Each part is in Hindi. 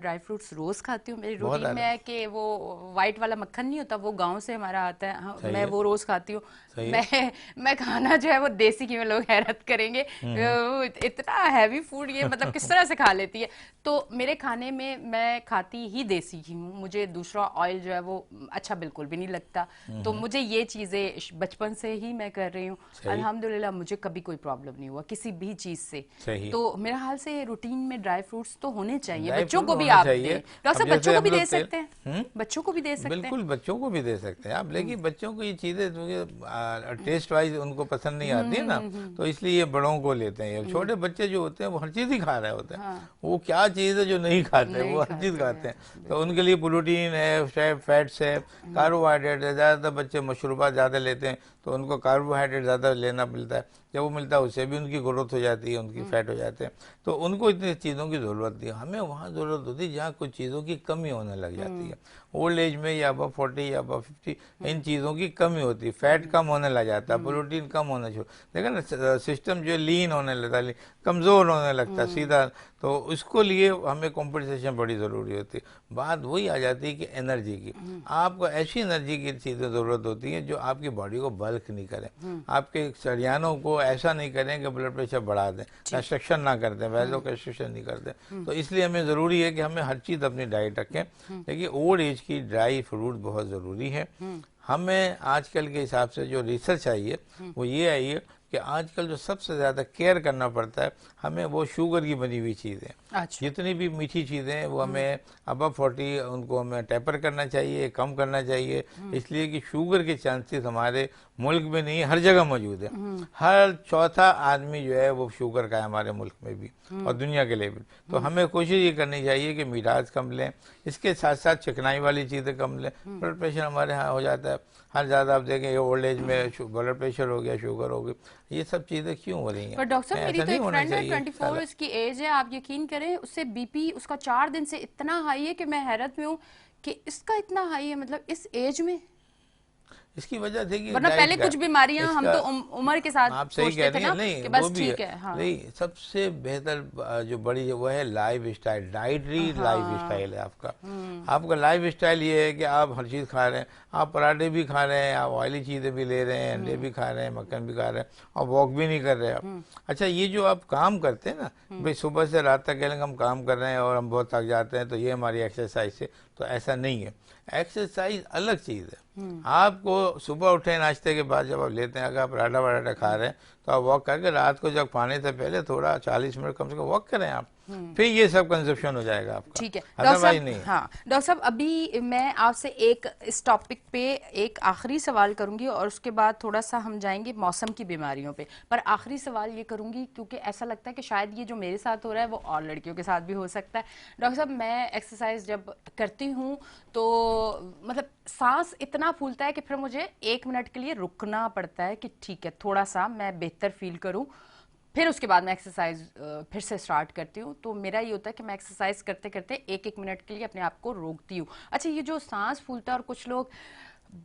ड्राई फ्रूट्स रोज खाती हूँ। मेरी बहुत रूटीन में आला। है कि वो वाइट वाला मक्खन नहीं होता, वो गांव से हमारा आता है। हाँ, सही मैं है। वो रोज खाती हूँ। सही है। मैं खाना जो है वो देसी घी में, लोग हैरत करेंगे हम्म। वो इतना हैवी फूड ये मतलब किस तरह से खा लेती है। तो मेरे खाने में मैं खाती ही देसी घी हूँ। मुझे दूसरा ऑयल जो है वो अच्छा बिल्कुल भी नहीं लगता। तो मुझे ये चीजें बचपन से ही मैं कर रही हूँ। सही। अल्हम्दुलिल्लाह मुझे कभी कोई प्रॉब्लम नहीं हुआ किसी भी चीज से। सही। तो मेरा हाल से ये रूटीन में ड्राई फ्रूट्स तो होने चाहिए, ड्राई बच्चों फ्रूट को भी होना आप दें। चाहिए। डॉक्टर अब साहब बच्चों जैसे को हम भी लोग दे तेल। सकते हैं, हम्म। बच्चों को भी दे सकते हैं। बिल्कुल बच्चों को भी दे सकते हैं आप, लेकिन बच्चों को ये चीज़ें टेस्ट वाइज उनको पसंद नहीं आती है ना, तो इसलिए ये बड़ों को लेते हैं। ये छोटे बच्चे जो होते हैं वो हर चीज़ ही खा रहे होते हैं। हाँ, वो क्या चीज़ है जो नहीं खाते, नहीं वो हर चीज़ खाते खाते हैं, हैं। तो बिल्कुल। उनके लिए प्रोटीन है, फैट्स है, कार्बोहाइड्रेट है। ज़्यादातर बच्चे मशरूबात ज़्यादा लेते हैं तो उनको कार्बोहाइड्रेट ज़्यादा लेना मिलता है। जब वो मिलता है उससे भी उनकी ग्रोथ हो जाती है, उनकी फैट हो जाते हैं। तो उनको इतनी चीज़ों की ज़रूरत नहीं है। हमें वहाँ ज़रूरत होती है जहाँ कुछ चीज़ों की कमी होने लग जाती है। ओल्ड एज में या अब 40 या अब 50 इन चीज़ों की कमी होती है, फैट कम होने लग जाता है, प्रोटीन कम होना शुरू। देखा ना, सिस्टम जो लीन होने लगता है, कमज़ोर होने लगता है सीधा। तो उसको लिए हमें कॉम्पनसेशन बड़ी ज़रूरी होती है। बात वही आ जाती है कि एनर्जी की। आपको ऐसी एनर्जी की चीज़ें ज़रूरत होती हैं जो आपकी बॉडी को बल्क नहीं करें, आपके शरियानों को ऐसा नहीं करें कि ब्लड प्रेशर बढ़ा दें, ठीक। कंस्ट्रक्शन ना कर दें, वैसो कंस्ट्रक्शन नहीं कर दें। तो इसलिए हमें ज़रूरी है कि हमें हर चीज़ अपनी डाइट रखें। देखिए ओल्ड एज की ड्राई फ्रूट बहुत ज़रूरी है। हमें आजकल के हिसाब से जो रिसर्च आई है वो ये आई है कि आजकल जो सबसे ज़्यादा केयर करना पड़ता है हमें, वो शुगर की बनी हुई चीज़ें। अच्छा। जितनी भी मीठी चीज़ें हैं वो हमें अबव 40 उनको हमें टेपर करना चाहिए, कम करना चाहिए। इसलिए कि शुगर के चांसेस हमारे मुल्क में नहीं, हर जगह मौजूद है। हर चौथा आदमी जो है वो शुगर का है हमारे मुल्क में भी और दुनिया के लेवल। तो हमें कोशिश ये करनी चाहिए कि मिठास कम लें, इसके साथ साथ चिकनाई वाली चीज़ें कम लें। ब्लड प्रेशर हमारे यहाँ हो जाता है हर ज़्यादा, आप देखें ओल्ड एज में ब्लड प्रेशर हो गया, शुगर हो गई, ये सब चीज़ें क्यों हो रही हैं? पर डॉक्टर साहब मेरी ऐसा तो नहीं एक होना फ्रेंड है, चाहिए 24 साला। इसकी एज है, आप यकीन करें उससे बीपी उसका 4 दिन से इतना हाई है कि मैं हैरत में हूँ कि इसका इतना हाई है, मतलब इस एज में। इसकी वजह थी कि वरना डाइट पहले का। कुछ बीमारियां हम इसका तो उम्र के साथ आप सही कह सोचते थे रही हैं, ना नहीं कि वो बस भी है। ठीक है। हाँ, नहीं, सबसे बेहतर जो बड़ी है वो है लाइफ स्टाइल, डाइटरी लाइफ हाँ। स्टाइल है आपका। आपका लाइफ स्टाइल ये है कि आप हर चीज़ खा रहे हैं, आप पराठे भी खा रहे हैं, आप ऑयली चीज़ें भी ले रहे हैं, अंडे भी खा रहे हैं, मक्खन भी खा रहे हैं, और वॉक भी नहीं कर रहे आप। अच्छा, ये जो आप काम करते हैं ना, भाई सुबह से रात तक कहेंगे हम काम कर रहे हैं और हम बहुत थक जाते हैं तो ये हमारी एक्सरसाइज है, तो ऐसा नहीं है। एक्सरसाइज अलग चीज़ है। आपको सुबह उठे नाश्ते के बाद जब आप लेते हैं, अगर आप पराठा वराठा खा रहे हैं तो आप वॉक करके रात को जब खाने से पहले थोड़ा 40 मिनट कम से कम वॉक करें आप, फिर ये सब कंजप्शन हो जाएगा आपका, ठीक है डॉक्टर अदरवाइज साहब। नहीं है। हाँ डॉक्टर साहब, अभी मैं आपसे एक इस टॉपिक पे एक आखिरी सवाल करूंगी और उसके बाद थोड़ा सा हम जाएंगे मौसम की बीमारियों पे। पर आखिरी सवाल ये करूंगी क्योंकि ऐसा लगता है कि शायद ये जो मेरे साथ हो रहा है वो और लड़कियों के साथ भी हो सकता है। डॉक्टर साहब, मैं एक्सरसाइज जब करती हूँ तो मतलब सांस इतना फूलता है कि फिर मुझे 1 मिनट के लिए रुकना पड़ता है कि ठीक है थोड़ा सा मैं बेहतर फील करूं, फिर उसके बाद मैं एक्सरसाइज फिर से स्टार्ट करती हूँ। तो मेरा ये होता है कि मैं एक्सरसाइज करते करते 1-1 मिनट के लिए अपने आप को रोकती हूँ। अच्छा, ये जो सांस फूलता है और कुछ लोग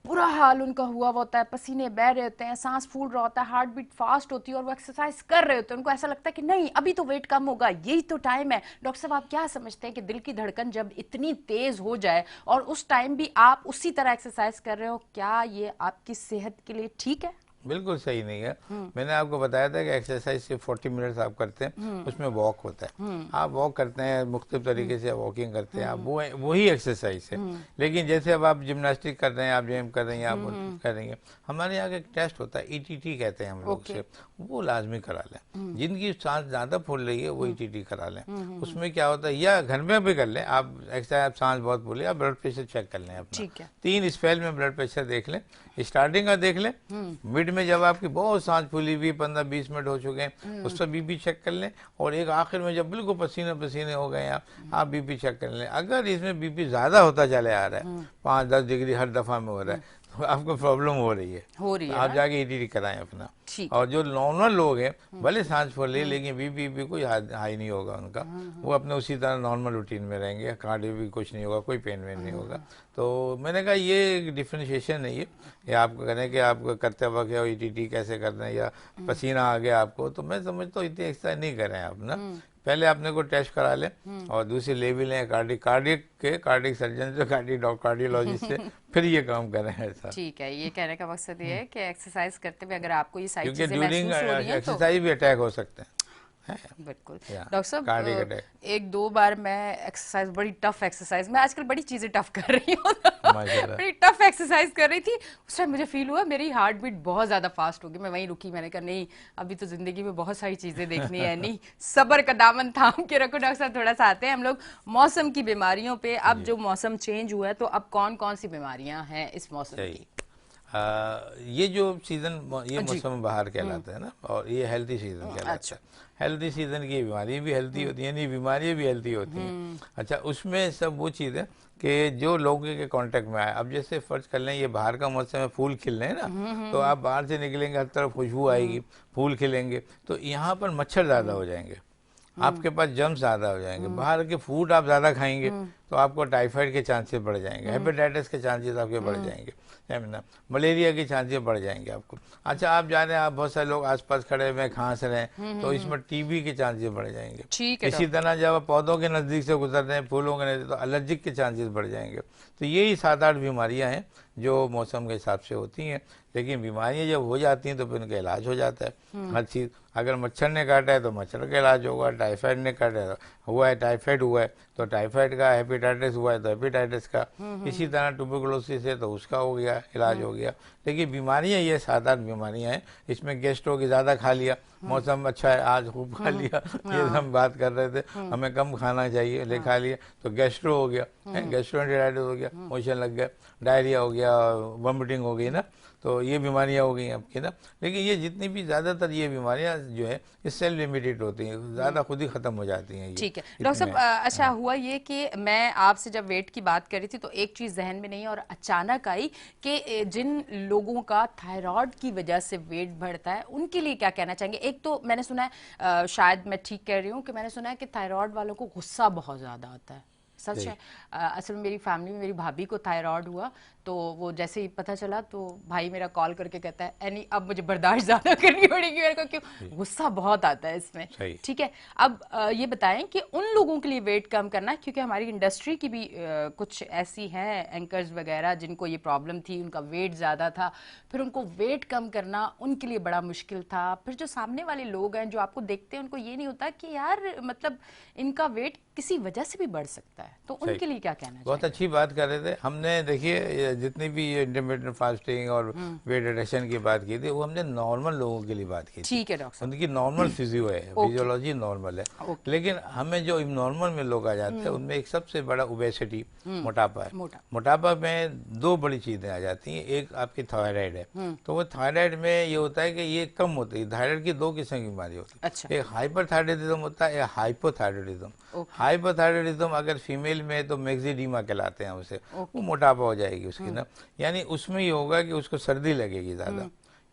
बुरा हाल उनका हुआ होता है, पसीने बह रहे होते हैं, सांस फूल रहा होता है, हार्ट बीट फास्ट होती है और वो एक्सरसाइज कर रहे होते हैं, उनको ऐसा लगता है कि नहीं अभी तो वेट कम होगा, यही तो टाइम है। डॉक्टर साहब, आप क्या समझते हैं कि दिल की धड़कन जब इतनी तेज हो जाए और उस टाइम भी आप उसी तरह एक्सरसाइज कर रहे हो, क्या ये आपकी सेहत के लिए ठीक है? बिल्कुल सही नहीं है। मैंने आपको बताया था कि एक्सरसाइज सिर्फ 40 मिनट्स आप करते हैं, उसमें वॉक होता है। आप वॉक करते हैं, मुख्तलिफ तरीके से वॉकिंग करते हैं आप, वो वही एक्सरसाइज है। लेकिन जैसे अब आप जिम्नास्टिक कर रहे हैं, आप जिम कर रही हैं, आप कर रही हैं, हमारे यहाँ का एक टेस्ट होता है ईटीटी कहते हैं हम लोग ओके। से, वो लाजमी करा लें। जिनकी सांस ज़्यादा फूल रही है वो ईटीटी करा लें। उसमें क्या होता है, या घर में भी कर लें आप एक्सरसाइज, आप सांस बहुत फूले, आप ब्लड प्रेशर चेक कर लें अपना, ठीक है। 3 स्पेल में ब्लड प्रेशर देख लें, स्टार्टिंग का देख लें, मिड में जब आपकी बहुत सांस फूली हुई 15-20 मिनट हो चुके हैं उस पर बीपी चेक कर लें, और एक आखिर में जब बिल्कुल पसीने पसीने हो गए आप बीपी चेक कर लें। अगर इसमें बीपी ज़्यादा होता चले आ रहा है, 5-10 डिग्री हर दफ़ा में हो रहा है, तो आपको प्रॉब्लम हो रही है, तो आप ना? जाके ईटीटी कराएं अपना। ठीक और है। जो नॉर्मल लोग हैं भले सांस फूले लेकिन बीपी कोई हाई नहीं होगा उनका, वो अपने उसी तरह नॉर्मल रूटीन में रहेंगे, कार्डियो भी कुछ नहीं होगा, कोई पेन वेन नहीं होगा। तो मैंने कहा ये एक डिफ्रेंशिएशन नहीं है, ये आप करें कि आप करते वक्त ईटीटी कैसे करते हैं या पसीना आ गया आपको, तो मैं समझता हूँ इतनी एक्सरसाइज नहीं करें आप ना, पहले आपने को टेस्ट करा लें और दूसरी ले भी लें कार्डिक सर्जन से, कार्डियोलॉजिस्ट से, फिर ये काम करें ऐसा। ठीक है, ये कहने का मकसद ये है कि एक्सरसाइज करते हुए अगर आपको ये सारी क्योंकि चीजें ड्यूरिंग महसूस हो रही हैं तो एक्सरसाइज भी अटैक हो सकते हैं। बिल्कुल। डॉक्टर साहब, कार्डिक अटैक। एक दो बार मैं एक्सरसाइज, बड़ी टफ एक्सरसाइज, मैं आजकल बड़ी चीजें टफ कर रही हूँ बड़ी टफ एक्सरसाइज कर रही थी, उस टाइम मुझे फील हुआ मेरी हार्ट बीट बहुत ज्यादा फास्ट हो गई। मैं वहीं रुकी, मैंने कहा नहीं, अभी तो जिंदगी में बहुत सारी चीजें देखनी है, नहीं सब्र का दामन थाम के रखो। डॉक्टर साहब, थोड़ा सा आते हैं हम लोग मौसम की बीमारियों पे। अब जो मौसम चेंज हुआ है तो अब कौन कौन सी बीमारियां हैं इस मौसम की? ये जो सीजन, ये मौसम बहार कहलाता है ना, और ये हेल्थी सीजन कहलाता अच्छा। है। हेल्थी सीजन की बीमारी भी हेल्थी होती है, यानी बीमारियां भी हेल्थी होती हैं। अच्छा, उसमें सब वो चीज़ है कि जो लोगों के कांटेक्ट में आए। अब जैसे फर्ज कर लें ये बाहर का मौसम है, फूल खिल रहे हैं ना, तो आप बाहर से निकलेंगे हर तरफ खुशबू आएगी, फूल खिलेंगे, तो यहाँ पर मच्छर ज़्यादा हो जाएंगे, आपके पास जम्स ज़्यादा हो जाएंगे। बाहर के फूड आप ज़्यादा खाएंगे तो आपको टाइफाइड के चांसेस बढ़ जाएंगे, हेपेटाइटिस के चांसेस आपके बढ़ जाएंगे, है ना, मलेरिया के चांसेस बढ़ जाएंगे आपको। अच्छा, आप जा रहे हैं, आप बहुत सारे लोग आसपास खड़े हुए खांस रहे हैं, तो इसमें टीबी के चांसेस बढ़ जाएंगे। इसी तरह जब आप पौधों के नज़दीक से गुजर रहे हैं, फूलों के नज़दीक, तो एलर्जिक के चांसेस बढ़ जाएंगे। तो यही 7-8 बीमारियाँ हैं जो मौसम के हिसाब से होती हैं। लेकिन बीमारियां जब हो जाती हैं तो फिर उनका इलाज हो जाता है। हर चीज़, अगर मच्छर ने काटा है तो मच्छर का इलाज होगा, टाइफाइड ने काटा हुआ है, टाइफाइड हुआ है तो टाइफाइड का, हेपेटाइटिस हुआ है तो हेपेटाइटिस का, इसी तरह ट्यूबरकुलोसिस है तो उसका हो गया, इलाज हो गया। लेकिन बीमारियां ये 7-8 बीमारियां हैं। इसमें गैस्ट्रो की ज़्यादा खा लिया, मौसम अच्छा है आज खूब खा लिया, ये हम बात कर रहे थे, हमें कम खाना चाहिए, ले खा लिया तो गैस्ट्रो हो गया, गैस्ट्रोएंटेराइटिस हो गया, मोशन लग गया, डायरिया हो गया, वॉमिटिंग हो गई ना, तो ये बीमारियां हो गई आपकी ना। लेकिन ये जितनी भी ज़्यादातर ये बीमारियां जो है ये सेल लिमिटेड होती हैं, ज़्यादा खुद ही ख़त्म हो जाती हैं। ठीक है डॉक्टर साहब, अच्छा हुआ ये कि मैं आपसे जब वेट की बात करी थी तो एक चीज़ जहन में नहीं और अचानक आई कि जिन लोगों का थायराइड की वजह से वेट बढ़ता है उनके लिए क्या कहना चाहेंगे? एक तो मैंने सुना है, शायद मैं ठीक कह रही हूँ, कि मैंने सुना है कि थायराइड वालों को गुस्सा बहुत ज़्यादा आता है, सच है? असल में मेरी फैमिली में मेरी भाभी को थायराइड हुआ, तो वो जैसे ही पता चला तो भाई मेरा कॉल करके कहता है एनी अब मुझे बर्दाश्त ज्यादा करनी पड़ेगी, मेरे को क्यों गुस्सा बहुत आता है इसमें। ठीक है, अब ये बताएं कि उन लोगों के लिए वेट कम करना, क्योंकि हमारी इंडस्ट्री की भी कुछ ऐसी हैं एंकर्स वगैरह जिनको ये प्रॉब्लम थी, उनका वेट ज्यादा था, फिर उनको वेट कम करना उनके लिए बड़ा मुश्किल था। फिर जो सामने वाले लोग हैं जो आपको देखते हैं उनको ये नहीं होता कि यार मतलब इनका वेट किसी वजह से भी बढ़ सकता है, तो उनके लिए क्या कहना चाहिए? बहुत अच्छी बात कर रहे थे। हमने देखिए जितनी भी इंटरमिटेंट फास्टिंग और वेट रिडक्शन की बात की थी वो हमने नॉर्मल लोगों के लिए बात की थी। ठीक है डॉक्टर साहब, उनकी नॉर्मल फिजियो है, फिजियोलॉजी नॉर्मल है। लेकिन हमें जो नॉर्मल में लोग आ जाते हैं उनमें एक सबसे बड़ा ओबेसिटी, मोटापा है। मोटापा में दो बड़ी चीजें आ जाती हैं। एक आपकी थायराइड है, तो वो थायराइड में ये होता है कि ये कम होती है। थायराइड की दो किस्म की बीमारी होती है। अच्छा। एक हाइपरथायराइडिज्म होता है, एक हाइपोथायराइडिज्म। हाइपोथायराइडिज्म अगर फीमेल में तो मैक्सिडीमा कहलाते हैं उसे, वो मोटापा हो जाएगी उसकी ना, यानी उसमें ये होगा कि उसको सर्दी लगेगी ज्यादा,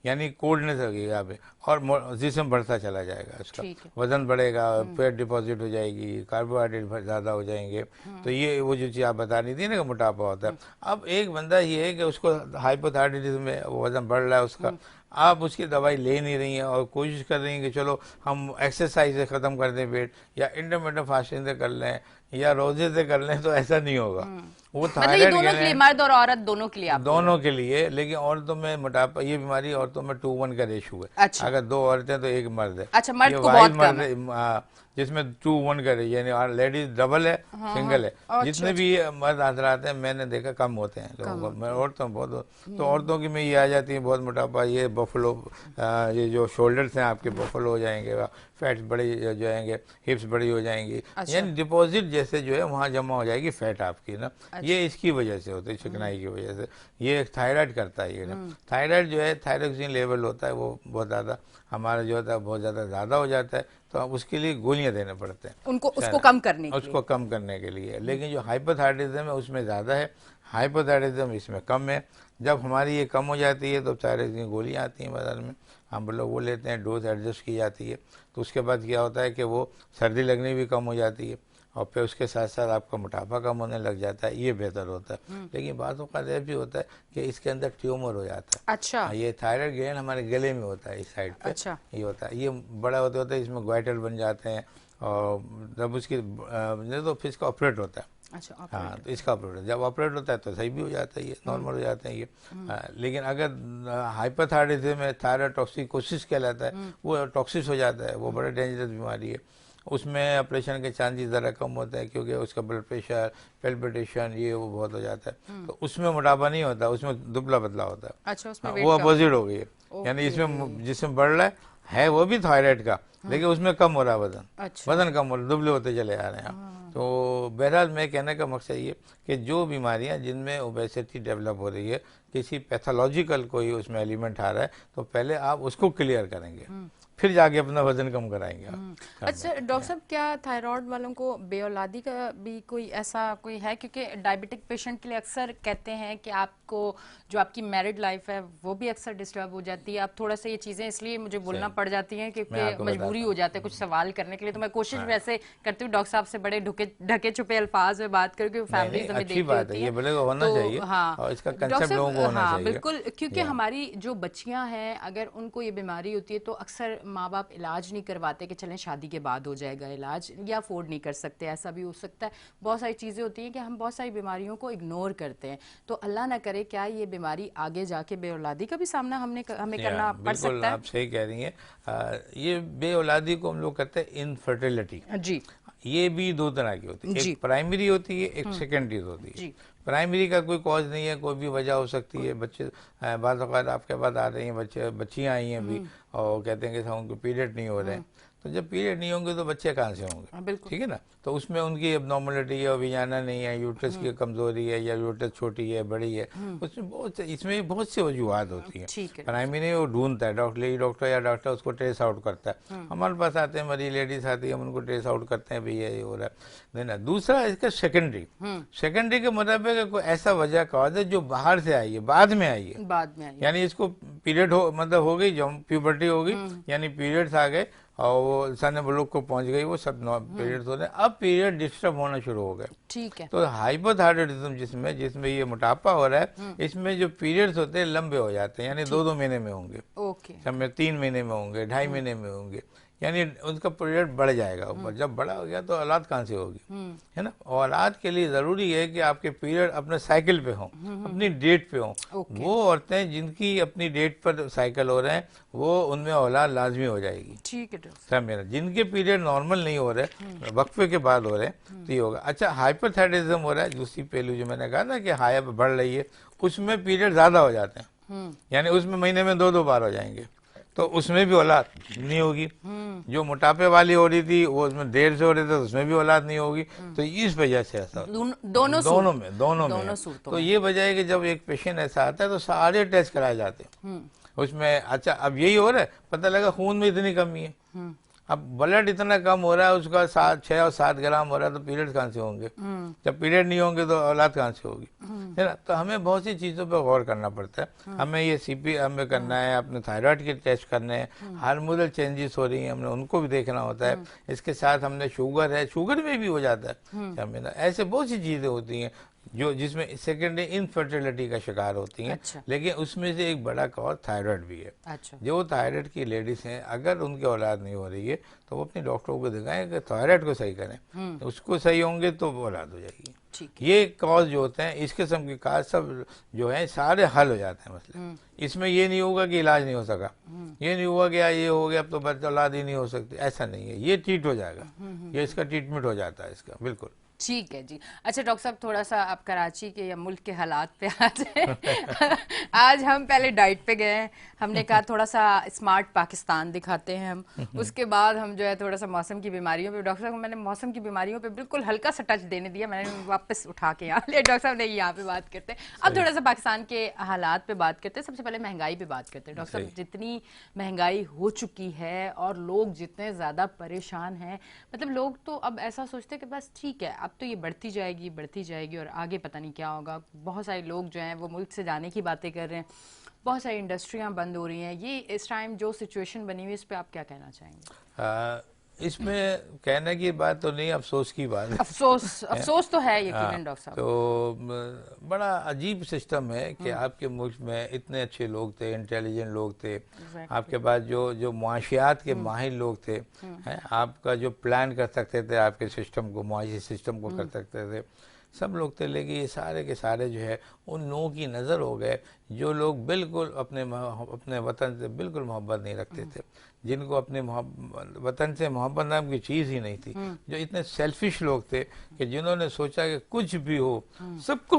यानी कोल्डनेस लगेगी यहाँ पे, और जिस्म बढ़ता चला जाएगा, उसका वजन बढ़ेगा, फैट डिपॉजिट हो जाएगी, कार्बोहाइड्रेट ज्यादा हो जाएंगे। तो ये वो जो चीज़ आप बता रही थी ना कि मोटापा होता है। अब एक बंदा ये है कि उसको हाइपोथायराइडिज्म में वजन बढ़ रहा है उसका, आप उसकी दवाई ले नहीं रही हैं और कोशिश कर रही हैं कि चलो हम एक्सरसाइज से ख़त्म कर दें वेट, या इंटरमिटेंट फास्टिंग से कर लें, या रोजे से कर लें, तो ऐसा नहीं होगा। वो थायराइड दोनों के लिए, मर्द और औरत दोनों के लिए, आप दोनों के लिए। लेकिन औरतों में मोटापा, ये बीमारी औरतों में 2:1 का रेशो है। अच्छा। अगर 2 औरतें तो 1 मर्द है। अच्छा, मर्द को बहुत कम है, जिसमें 2:1 का रेशो, यानी लेडीज डबल है, सिंगल है। जितने भी मर्द आते हैं मैंने देखा कम होते हैं लोगों को, औरतों बहुत। तो औरतों की में ये आ जाती है बहुत मोटापा, ये बफलो, ये जो शोल्डर्स हैं आपके बफलो हो जाएंगे, फैट्स बड़ी हो जाएंगे, हिप्स बड़ी हो जाएंगी, यानी डिपॉजिट जैसे जो है वहाँ जमा हो जाएगी फैट आपकी ना। ये इसकी वजह से होती है, चिकनाई की वजह से। ये थायराइड करता है ये ना। थायराइड जो है, थायरोक्सिन लेवल होता है वो बहुत ज़्यादा हमारा जो होता है बहुत ज़्यादा हो जाता है, तो अब उसके लिए गोलियां देने पड़ते हैं उनको, उसको कम करने के लिए। उसको कम करने के लिए। लेकिन जो हाइपोथायराइडिज्म है उसमें ज़्यादा है, हाइपोथायराइडिज्म इसमें कम है। जब हमारी ये कम हो जाती है तो थायराइड की गोलियाँ आती हैं बाजार में, हम लोग वो लेते हैं, डोज एडजस्ट की जाती है। तो उसके बाद क्या होता है कि वो सर्दी लगनी भी कम हो जाती है, और फिर उसके साथ साथ आपका मोटापा कम होने लग जाता है, ये बेहतर होता है। लेकिन बातों का यह भी होता है कि इसके अंदर ट्यूमर हो जाता है। अच्छा। ये थायराइड ग्लैंड हमारे गले में होता है, इस साइड पे। अच्छा। ये होता है, ये बड़ा होते होते इसमें ग्वाइटर बन जाते हैं, और जब उसकी नहीं तो फिर इसका ऑपरेट होता है। अच्छा, हाँ, तो इसका ऑपरेट जब ऑपरेट होता है तो सही भी हो जाता है, ये नॉर्मल हो जाते हैं ये। लेकिन अगर हाइपरथायराइडिज्म में थायराइड टॉक्सिकोसिस कहलाता है, वो टॉक्सिस हो जाता है, वो बड़ा डेंजरस बीमारी है। उसमें ऑपरेशन के चांसेस ज़रा कम होते हैं क्योंकि उसका ब्लड प्रेशर, पेल्पिटेशन ये वो बहुत हो जाता है। तो उसमें मोटापा नहीं होता, उसमें दुबला पतला होता है। अच्छा, उसमें हाँ, वेट वो कम अपोजिट हो गई है। यानी ओके। इसमें जिसमें बढ़ रहा है वो भी थायराइड का, लेकिन उसमें कम हो रहा है वजन, अच्छा। वजन कम हो रहा है, दुबले होते चले आ रहे हैं आप। तो बहरहाल मैं कहने का मकसद ये कि जो बीमारियां जिनमें ओबेसिटी डेवलप हो रही है, किसी पैथोलॉजिकल कोई उसमें एलिमेंट आ रहा है, तो पहले आप उसको क्लियर करेंगे, फिर जाके अपना वजन कम कराएंगे आप। अच्छा डॉक्टर साहब, क्या थायराइड वालों को बेऔलादी का भी कोई ऐसा कोई है? क्योंकि डायबिटिक पेशेंट के लिए अक्सर कहते हैं कि आपको जो आपकी मैरिड लाइफ है वो भी अक्सर डिस्टर्ब हो जाती है। आप थोड़ा सा ये चीज़ें इसलिए मुझे बोलना पड़ जाती हैं मैं क्योंकि आपको मजबूरी बताता हो जाता है कुछ सवाल करने के लिए, तो मैं कोशिश हाँ। वैसे करती हूँ डॉक्टर साहब से बड़े ढके छुपे अल्फाज में बात करके, नहीं फैमिलीज नहीं, हमें अच्छी देख रही बात है, होती ये हैं। बड़े को होना तो चाहिए हाँ और इसका डॉक्टर कंसेप्ट लोगों को साहब, होना हाँ चाहिए। बिल्कुल, क्योंकि या हमारी जो बच्चियां हैं अगर उनको ये बीमारी होती है तो अक्सर माँ बाप इलाज नहीं करवाते कि चलें शादी के बाद हो जाएगा इलाज, या अफोर्ड नहीं कर सकते, ऐसा भी हो सकता है। बहुत सारी चीज़ें होती हैं कि हम बहुत सारी बीमारियों को इग्नोर करते हैं। तो अल्लाह ना करे क्या ये बीमारी आगे जाके बेऔलादी का भी सामना हमें करना पड़ बिल्कुल सकता आप सही कह रही हैं। ये बेऔलादी को हम लोग कहते हैं इनफर्टिलिटी। है? जी ये भी दो तरह की होती है, जी एक प्राइमरी होती है, एक सेकेंडरी होती है। जी। प्राइमरी का कोई कॉज नहीं है, कोई भी वजह हो सकती है। बच्चे बाद औक़ात आपके पास आ रही हैं, बच्चियाँ आई हैं भी और कहते हैं कि उनको पीरियड नहीं हो रहे हैं। तो जब पीरियड नहीं होंगे तो बच्चे कहाँ से होंगे? हाँ, बिल्कुल। ठीक है ना। तो उसमें उनकी एबनॉर्मलिटी है, विजाना नहीं है, यूट्रस की कमजोरी है, या यूट्रस छोटी है, बड़ी है, उसमें इसमें बहुत सी वजूहत होती हैं। ठीक है। प्राइमरी वो ढूंढता है, डॉक्टर या डॉक्टर उसको ट्रेस आउट करता है। हमारे पास आते हैं मरीज, लेडीज आती है, हम उनको ट्रेस आउट करते हैं, भैया ये हो रहा है। देना दूसरा इसका सेकेंडरी। सेकेंडरी के मतलब है कि कोई ऐसा वजह कॉज है जो बाहर से आई है, बाद में आई है। बाद में आई। यानी इसको पीरियड हो मतलब हो गई, जब प्यूबर्टी हो गई, यानी पीरियड्स आ गए और वो सन ब्लॉक को पहुंच गई, वो सब पीरियड्स हो रहे हैं, अब पीरियड डिस्टर्ब होना शुरू हो गए। ठीक है। तो हाइपोथायराइडिज्म जिसमें जिसमें ये मोटापा हो रहा है, इसमें जो पीरियड्स होते हैं लंबे हो जाते हैं, यानी 2-2 महीने में होंगे, ओके। समय 3 महीने में होंगे, 2.5 महीने में होंगे, यानी उनका पीरियड बढ़ जाएगा ऊपर। जब बड़ा हो गया तो औलाद कहाँ से होगी? है ना। औलाद के लिए ज़रूरी है कि आपके पीरियड अपने साइकिल पे हों, अपनी डेट पे हों। वो औरतें जिनकी अपनी डेट पर साइकिल हो रहे हैं, वो उनमें औलाद लाजमी हो जाएगी। ठीक है डॉक्टर। सब मेरा जिनके पीरियड नॉर्मल नहीं हो रहे, वक्फे के बाद हो रहे हैं, तो ये होगा। अच्छा, हाइपरथायराइडिज्म हो रहा है, दूसरी पहलू जो मैंने कहा ना कि हाई बढ़ रही है, उसमें पीरियड ज़्यादा हो जाते हैं, यानी उसमें महीने में 2-2 बार हो जाएंगे, तो उसमें भी औलाद नहीं होगी। जो मोटापे वाली हो रही थी वो उसमें देर से हो रहे थे, तो उसमें भी औलाद नहीं होगी। तो इस वजह से ऐसा दोनों में तो ये वजह है कि जब एक पेशेंट ऐसा आता है तो सारे टेस्ट कराए जाते हैं उसमें। अच्छा, अब यही हो रहा है, पता लगा खून में इतनी कमी है, अब ब्लड इतना कम हो रहा है, उसका 6 और 7 ग्राम हो रहा है, तो पीरियड कहाँ से होंगे? जब पीरियड नहीं होंगे तो औलाद कहाँ से होगी? है ना। तो हमें बहुत सी चीज़ों पर गौर करना पड़ता है। हमें ये सीपी हमें करना है, अपने थायराइड के टेस्ट करने हैं, हार्मोनल चेंजेस हो रही हैं, हमने उनको भी देखना होता है। इसके साथ हमने शुगर है, शुगर में भी हो जाता है, हमें ऐसे बहुत सी चीज़ें होती हैं जो जिसमें सेकेंडरी इनफर्टिलिटी का शिकार होती हैं। अच्छा। लेकिन उसमें से एक बड़ा कॉज थायराइड भी है। अच्छा। जो थायराइड की लेडीज हैं, अगर उनकी औलाद नहीं हो रही है तो वो अपने डॉक्टरों को दिखाएं कि थायराइड को सही करें, उसको सही होंगे तो वो औलाद हो जाएगी। ठीक। ये कॉज जो होते हैं, इस किस्म के काज सब जो है सारे हल हो जाते हैं मसले। इसमें ये नहीं होगा कि इलाज नहीं हो सका, ये नहीं हुआ कि ये हो गया अब तो बच्चा औलाद ही नहीं हो सकती, ऐसा नहीं है। ये ट्रीट हो जाएगा, ये इसका ट्रीटमेंट हो जाता है इसका, बिल्कुल। ठीक है जी। अच्छा डॉक्टर साहब, थोड़ा सा आप कराची के या मुल्क के हालात पे आ जाए। आज हम पहले डाइट पे गए हैं, हमने कहा थोड़ा सा स्मार्ट पाकिस्तान दिखाते हैं हम, उसके बाद हम जो है थोड़ा सा मौसम की बीमारियों पे, डॉक्टर साहब मैंने मौसम की बीमारियों पे बिल्कुल हल्का सा टच देने दिया, मैंने वापस उठा के यहाँ ले, डॉक्टर साहब नहीं यहाँ पे बात करते हैं। अब थोड़ा सा पाकिस्तान के हालात पे बात करते हैं। सबसे पहले महंगाई पे बात करते हैं। डॉक्टर साहब, जितनी महंगाई हो चुकी है और लोग जितने ज़्यादा परेशान हैं, मतलब लोग तो अब ऐसा सोचते हैं कि बस ठीक है, अब तो ये बढ़ती जाएगी और आगे पता नहीं क्या होगा। बहुत सारे लोग जो हैं वो मुल्क से जाने की बातें कर रहे हैं, बहुत सारी इंडस्ट्रियां बंद हो रही हैं। ये इस टाइम जो सिचुएशन बनी हुई है, इस पे आप क्या कहना चाहेंगे? इसमें कहने की बात तो नहीं, अफसोस की बात है। अफसोस तो है हाँ, यकीनन डॉक्टर साहब। तो बड़ा अजीब सिस्टम है कि आपके मुल्क में इतने अच्छे लोग थे, इंटेलिजेंट लोग थे, आपके पास जो जो मुआशियात के माहिर लोग थे, हैं, आपका जो प्लान कर सकते थे, आपके सिस्टम को, मुआशी सिस्टम को कर सकते थे, सब लोग थे। लेकिन ये सारे के सारे जो है उन लोगों की नज़र हो गए जो लोग बिल्कुल अपने वतन से बिल्कुल मोहब्बत नहीं रखते थे, जिनको अपने वतन से मोहब्बत नाम की चीज़ ही नहीं थी, जो इतने सेल्फिश लोग थे कि जिन्होंने सोचा कि कुछ भी हो, सबको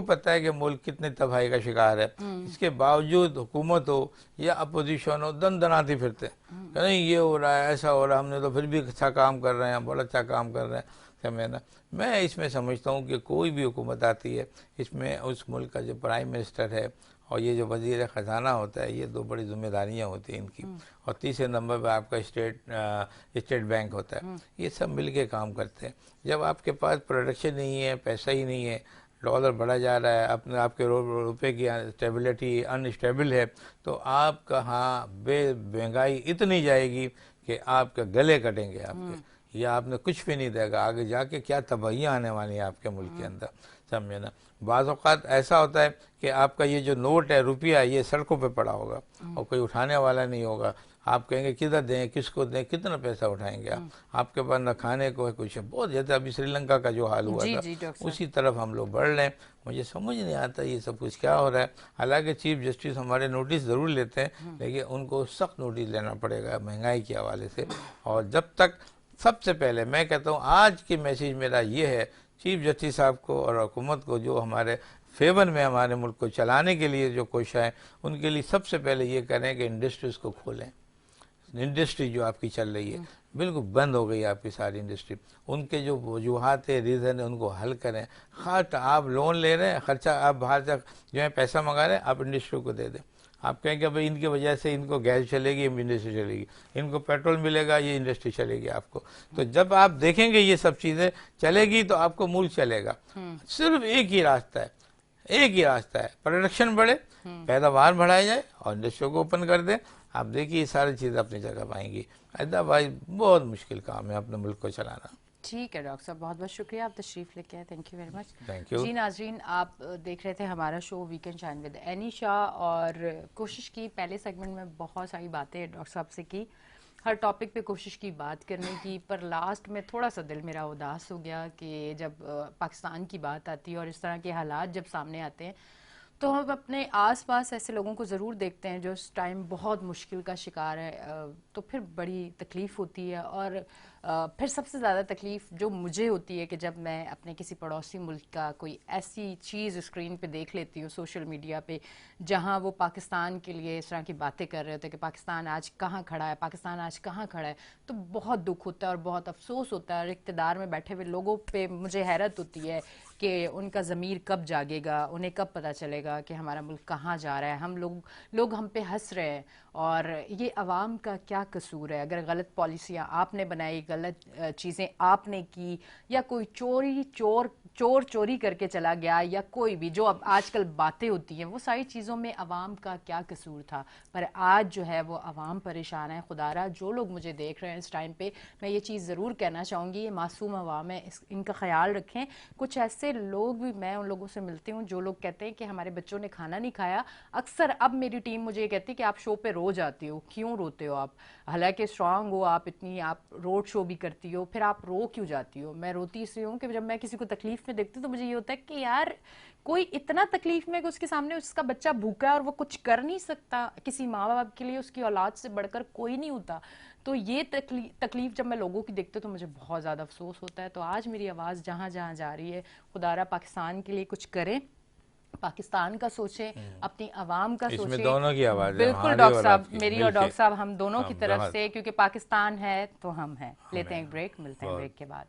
पता है कि मुल्क कितने तबाही का शिकार है, इसके बावजूद हुकूमत हो या अपोजिशन हो दन दनाती फिरते नहीं, ये हो रहा है, ऐसा हो रहा है, हमने तो फिर भी अच्छा काम कर रहे हैं, बहुत अच्छा काम कर रहे हैं। समझे। मैं इसमें समझता हूँ कि कोई भी हुकूमत आती है, इसमें उस मुल्क का जो प्राइम मिनिस्टर है और ये जो वज़ीर ख़जाना होता है, ये दो बड़ी जिम्मेदारियाँ होती हैं इनकी, और तीसरे नंबर पर आपका स्टेट बैंक होता है। ये सब मिल के काम करते हैं। जब आपके पास प्रोडक्शन नहीं है, पैसा ही नहीं है, डॉलर बढ़ा जा रहा है, अपने आपके रुपए की स्टेबिलिटी अनस्टेबल है, तो आपका हाँ महंगाई इतनी जाएगी कि आपके गले कटेंगे आपके, या आपने कुछ भी नहीं देगा, आगे जाके क्या तबाहियाँ आने वाली हैं आपके मुल्क के अंदर। समझे ना। बाज़ औक़ात ऐसा होता है कि आपका ये जो नोट है, रुपया, ये सड़कों पे पड़ा होगा और कोई उठाने वाला नहीं होगा। आप कहेंगे किधर दें, किसको दें, कितना पैसा उठाएंगे आप, आपके पास न खाने को है कुछ है। बहुत ज़्यादा अभी श्रीलंका का जो हाल हुआ था उसी तरफ हम लोग बढ़ रहे हैं। मुझे समझ नहीं आता ये सब कुछ क्या हो रहा है। हालांकि चीफ जस्टिस हमारे नोटिस ज़रूर लेते हैं, लेकिन उनको सख्त नोटिस लेना पड़ेगा महंगाई के हवाले से। और जब तक, सबसे पहले मैं कहता हूँ आज की मैसेज मेरा ये है चीफ जस्टिस साहब को और हुकूमत को, जो हमारे फेवर में हमारे मुल्क को चलाने के लिए जो कोशिश है, उनके लिए सबसे पहले ये करें कि इंडस्ट्रीज़ को खोलें। इंडस्ट्री जो आपकी चल रही है बिल्कुल बंद हो गई आपकी सारी इंडस्ट्री, उनके जो वजूहत है, रीज़न है, उनको हल करें। खर्च आप लोन ले रहे हैं, खर्चा आप बाहर से जो है पैसा मंगा रहे हैं, आप इंडस्ट्री को दे दें। आप कहेंगे भाई इनकी वजह से इनको गैस चलेगी, इंडस्ट्री चलेगी, इनको पेट्रोल मिलेगा, ये इंडस्ट्री चलेगी आपको। तो जब आप देखेंगे ये सब चीज़ें चलेगी तो आपको मुल्क चलेगा। सिर्फ एक ही रास्ता है, एक ही रास्ता है, प्रोडक्शन बढ़े, पैदावार बढ़ाई जाए और इंडस्ट्री को ओपन कर दें। आप देखिए ये सारी चीज़ें अपनी जगह पाएंगी। अदरवाइज बहुत मुश्किल काम है अपने मुल्क को चलाना। ठीक है डॉक्टर साहब, बहुत बहुत शुक्रिया, आप तशरीफ लेके आए, thank you very much. Thank you. जी नाजरीन, आप देख रहे थे हमारा show weekend shine with Annie Shah, और कोशिश की पहले सेगमेंट में बहुत सारी बातें डॉक्टर साहब से की, हर टॉपिक पे कोशिश की बात करने की, पर लास्ट में थोड़ा सा दिल मेरा उदास हो गया कि जब पाकिस्तान की बात आती है और इस तरह के हालात जब सामने आते हैं, तो हम अपने आसपास ऐसे लोगों को ज़रूर देखते हैं जो इस टाइम बहुत मुश्किल का शिकार है, तो फिर बड़ी तकलीफ़ होती है। और फिर सबसे ज़्यादा तकलीफ़ जो मुझे होती है कि जब मैं अपने किसी पड़ोसी मुल्क का कोई ऐसी चीज़ स्क्रीन पे देख लेती हूँ सोशल मीडिया पे, जहाँ वो पाकिस्तान के लिए इस तरह की बातें कर रहे होते हैं कि पाकिस्तान आज कहाँ खड़ा है, पाकिस्तान आज कहाँ खड़ा है, तो बहुत दुख होता है और बहुत अफसोस होता है। और इक़्तिदार में बैठे हुए लोगों पे मुझे हैरत होती है कि उनका ज़मीर कब जागेगा, उन्हें कब पता चलेगा कि हमारा मुल्क कहाँ जा रहा है। हम लोग हम पे हंस रहे हैं, और ये अवाम का क्या कसूर है? अगर गलत पॉलिसियाँ आपने बनाई, गलत चीज़ें आपने की, या कोई चोर चोरी करके चला गया, या कोई भी जो अब आजकल बातें होती हैं, वो सारी चीज़ों में अवाम का क्या कसूर था? पर आज जो है वो अवाम परेशान है। खुदारा जो लोग मुझे देख रहे हैं इस टाइम पे, मैं ये चीज़ ज़रूर कहना चाहूँगी, ये मासूम अवाम है, इनका ख्याल रखें। कुछ ऐसे लोग भी, मैं उन लोगों से मिलती हूँ जो लोग कहते हैं कि हमारे बच्चों ने खाना नहीं खाया। अक्सर अब मेरी टीम मुझे ये कहती है कि आप शो पे रो जाती हो, क्यों रोते हो आप? हालांकि स्ट्रांग हो आप, इतनी आप रोड शो भी करती हो, फिर आप रो क्यों जाती हो? मैं रोती इसलिए हूँ कि जब मैं किसी को तकलीफ में देखती हूँ तो मुझे ये होता है कि यार कोई इतना तकलीफ में कि उसके सामने उसका बच्चा भूखा है और वो कुछ कर नहीं सकता, किसी माँ बाप के लिए उसकी औलाद से बढ़कर कोई नहीं होता। तो ये तकलीफ जब मैं लोगों की देखती हूँ तो मुझे बहुत ज़्यादा अफसोस होता है। तो आज मेरी आवाज़ जहाँ जहाँ जा रही है, खुदारा पाकिस्तान के लिए कुछ करें, पाकिस्तान का सोचें, अपनी आवाम का इसमें सोचें। दोनों की आवाज़ है, बिल्कुल हमारी डॉक्टर और साहब, आपकी मेरी और मिलके। डॉक्टर साहब, हम दोनों की तरफ बहुत से, क्योंकि पाकिस्तान है तो हम हैं। लेते हैं एक ब्रेक, मिलते हैं ब्रेक के बाद।